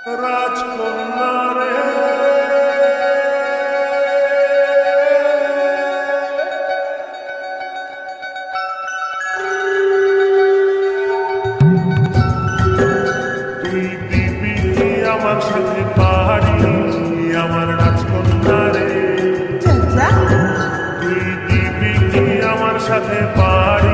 রাজকন্যা রে, তুই দিবি কি আমার সাথে পাহাড়ি, আমার রাজকন্যা রে, তুই দিবি কি আমার সাথে পাহাড়ি।